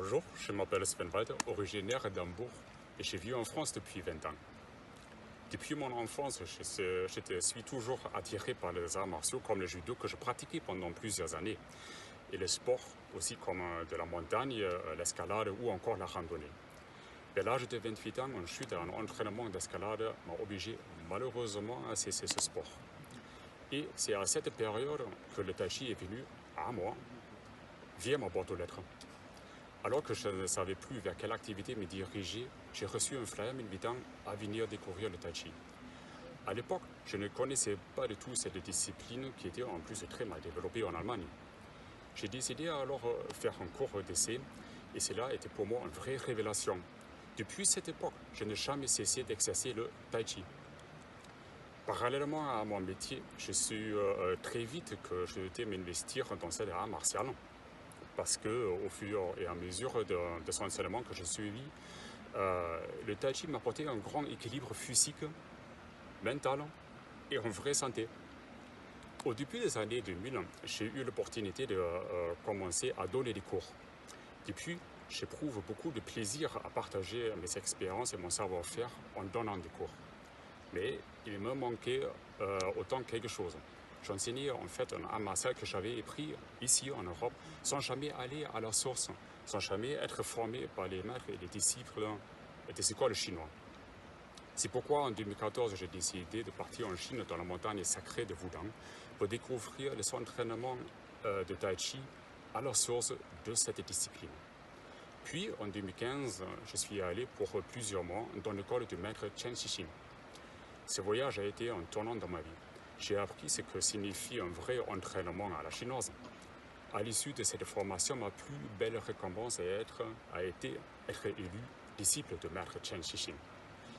Bonjour, je m'appelle Sven Walter, originaire d'Hambourg et je vis en France depuis 20 ans. Depuis mon enfance, je suis toujours attiré par les arts martiaux comme le judo que je pratiquais pendant plusieurs années et le sport aussi comme de la montagne, l'escalade ou encore la randonnée. À l'âge de 28 ans, une chute à un entraînement d'escalade m'a obligé malheureusement à cesser ce sport. Et c'est à cette période que le tai chi est venu à moi via ma boîte aux lettres. Alors que je ne savais plus vers quelle activité me diriger, j'ai reçu un flyer m'invitant à venir découvrir le tai chi. À l'époque, je ne connaissais pas du tout cette discipline qui était en plus très mal développée en Allemagne. J'ai décidé alors de faire un cours d'essai et cela était pour moi une vraie révélation. Depuis cette époque, je n'ai jamais cessé d'exercer le tai chi. Parallèlement à mon métier, je suis très vite que je devais m'investir dans cet art martial. Parce qu'au fur et à mesure de son enseignement que j'ai suivi, le tai chi m'a apporté un grand équilibre physique, mental et une vraie santé. Au début des années 2000, j'ai eu l'opportunité de commencer à donner des cours. Depuis, j'éprouve beaucoup de plaisir à partager mes expériences et mon savoir-faire en donnant des cours. Mais il me manquait autant quelque chose. J'enseignais en fait un art martial que j'avais appris ici en Europe sans jamais aller à la source, sans jamais être formé par les maîtres et les disciples des écoles chinoises. C'est pourquoi en 2014 j'ai décidé de partir en Chine dans la montagne sacrée de Wudang pour découvrir les entraînements de tai chi à la source de cette discipline. Puis en 2015, je suis allé pour plusieurs mois dans l'école du maître Chen Xixing. Ce voyage a été un tournant dans ma vie. J'ai appris ce que signifie un vrai entraînement à la chinoise. À l'issue de cette formation, ma plus belle récompense a été être élu disciple de maître Chen Xixing.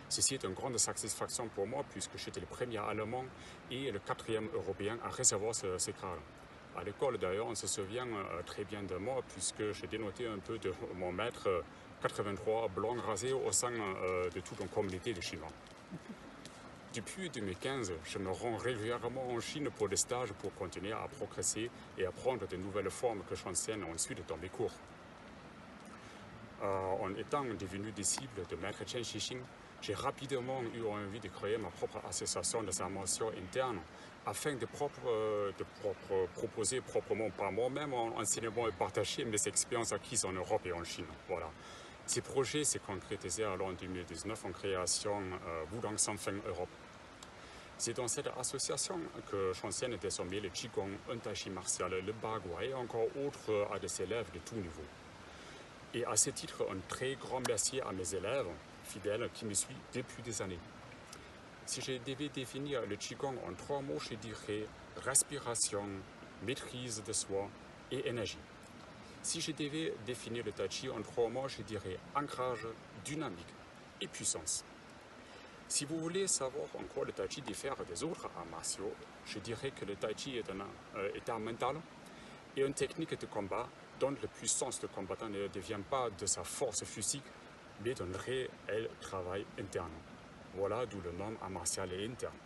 Ceci est une grande satisfaction pour moi puisque j'étais le premier Allemand et le 4e Européen à recevoir ce grade. À l'école d'ailleurs, on se souvient très bien de moi puisque j'ai dénoté un peu de mon maître 83 blanc rasé au sein de toute une communauté de Chinois. Depuis 2015, je me rends régulièrement en Chine pour des stages pour continuer à progresser et apprendre de nouvelles formes que j'enseigne ensuite dans mes cours. En étant devenu disciple de maître Chen Xixing, j'ai rapidement eu envie de créer ma propre association de formation interne afin de proposer proprement par moi-même en enseignement et partager mes expériences acquises en Europe et en Chine. Voilà. Ces projets s'est concrétisé alors en 2019 en création Wudang Sanfeng Europe. C'est dans cette association que j'enseigne désormais le Qigong, un tai chi martial, le Bagua et encore autres à des élèves de tout niveau. Et à ce titre, un très grand merci à mes élèves fidèles qui me suivent depuis des années. Si je devais définir le Qigong en 3 mots, je dirais respiration, maîtrise de soi et énergie. Si je devais définir le tai chi en 3 mots, je dirais ancrage, dynamique et puissance. Si vous voulez savoir en quoi le tai chi diffère des autres arts martiaux, je dirais que le tai chi est un état mental et une technique de combat dont la puissance de combattant ne devient pas de sa force physique, mais d'un réel travail interne. Voilà d'où le nom art martial est interne.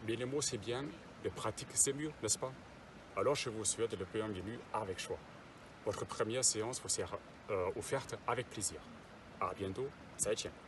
Mais le mot c'est bien, le pratique c'est mieux, n'est-ce pas? Alors je vous souhaite le bienvenu avec choix. Votre première séance vous sera offerte avec plaisir. À bientôt, 再见。